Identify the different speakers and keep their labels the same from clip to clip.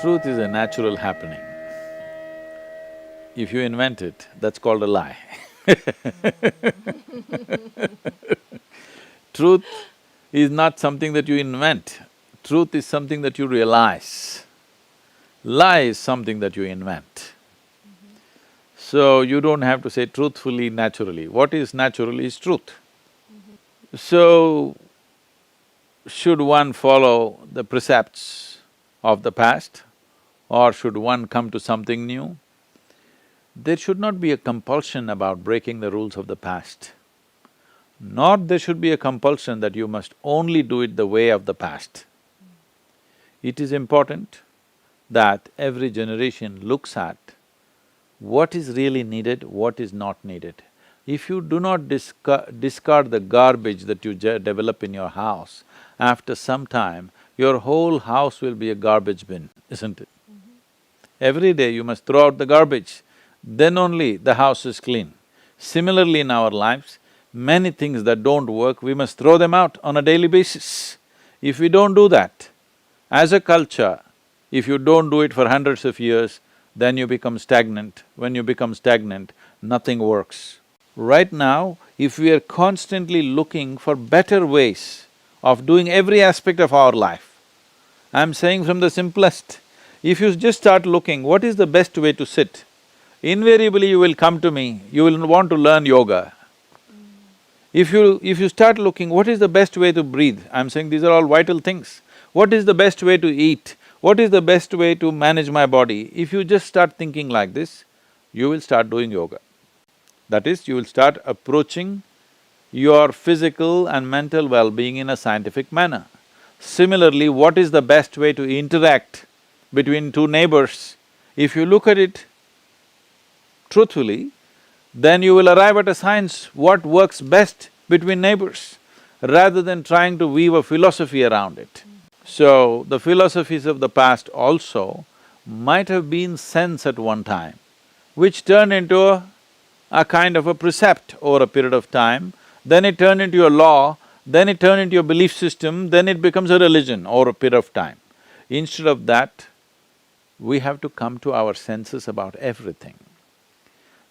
Speaker 1: Truth is a natural happening. If you invent it, that's called a lie. Truth is not something that you invent, truth is something that you realize. Lie is something that you invent. So you don't have to say truthfully, naturally. What is natural is truth. So, should one follow the precepts of the past or should one come to something new? There should not be a compulsion about breaking the rules of the past, nor there should be a compulsion that you must only do it the way of the past. It is important that every generation looks at what is really needed, what is not needed. If you do not discard the garbage that you develop in your house, after some time, your whole house will be a garbage bin, isn't it? Every day you must throw out the garbage, then only the house is clean. Similarly in our lives, many things that don't work, we must throw them out on a daily basis. If we don't do that, as a culture, if you don't do it for hundreds of years, then you become stagnant. When you become stagnant, nothing works. Right now, if we are constantly looking for better ways of doing every aspect of our life, I'm saying from the simplest, if you just start looking, what is the best way to sit? Invariably you will come to me, you will want to learn yoga. If you start looking, what is the best way to breathe? I'm saying these are all vital things. What is the best way to eat? What is the best way to manage my body? If you just start thinking like this, you will start doing yoga. That is, you will start approaching your physical and mental well-being in a scientific manner. Similarly, what is the best way to interact between two neighbors? If you look at it truthfully, then you will arrive at a science what works best between neighbors, rather than trying to weave a philosophy around it. So, the philosophies of the past also might have been sense at one time, which turned into a kind of a precept over a period of time, then it turned into a law, then it turned into a belief system, then it becomes a religion over a period of time. Instead of that, we have to come to our senses about everything.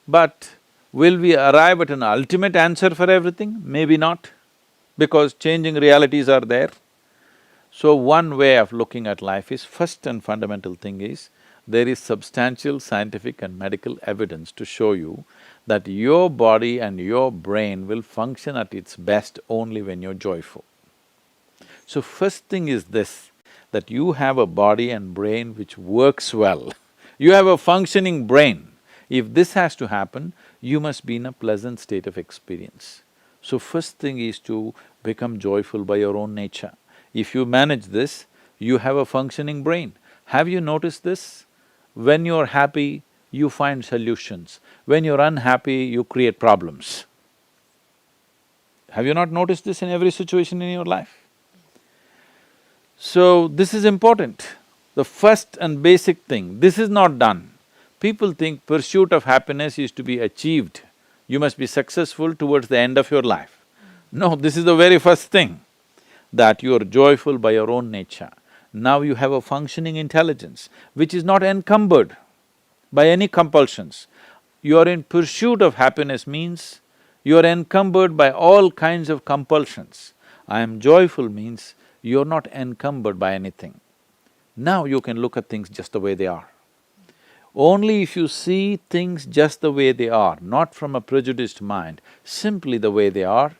Speaker 1: But will we arrive at an ultimate answer for everything? Maybe not, because changing realities are there. So one way of looking at life is, first and fundamental thing is, there is substantial scientific and medical evidence to show you that your body and your brain will function at its best only when you're joyful. So first thing is this, that you have a body and brain which works well. You have a functioning brain. If this has to happen, you must be in a pleasant state of experience. So first thing is to become joyful by your own nature. If you manage this, you have a functioning brain. Have you noticed this? When you're happy, you find solutions. When you're unhappy, you create problems. Have you not noticed this in every situation in your life? So, this is important. The first and basic thing, this is not done. People think pursuit of happiness is to be achieved. You must be successful towards the end of your life. No, this is the very first thing, that you are joyful by your own nature. Now you have a functioning intelligence which is not encumbered by any compulsions. You are in pursuit of happiness means you are encumbered by all kinds of compulsions. I am joyful means you're not encumbered by anything. Now you can look at things just the way they are. Only if you see things just the way they are, not from a prejudiced mind, simply the way they are,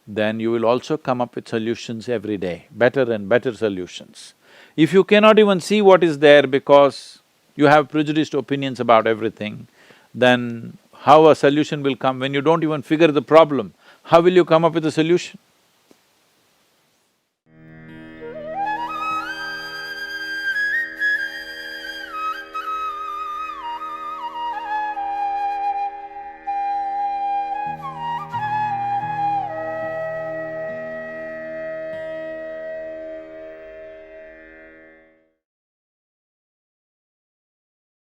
Speaker 1: then you will also come up with solutions every day, better and better solutions. If you cannot even see what is there because you have prejudiced opinions about everything, then how a solution will come when you don't even figure the problem? How will you come up with a solution?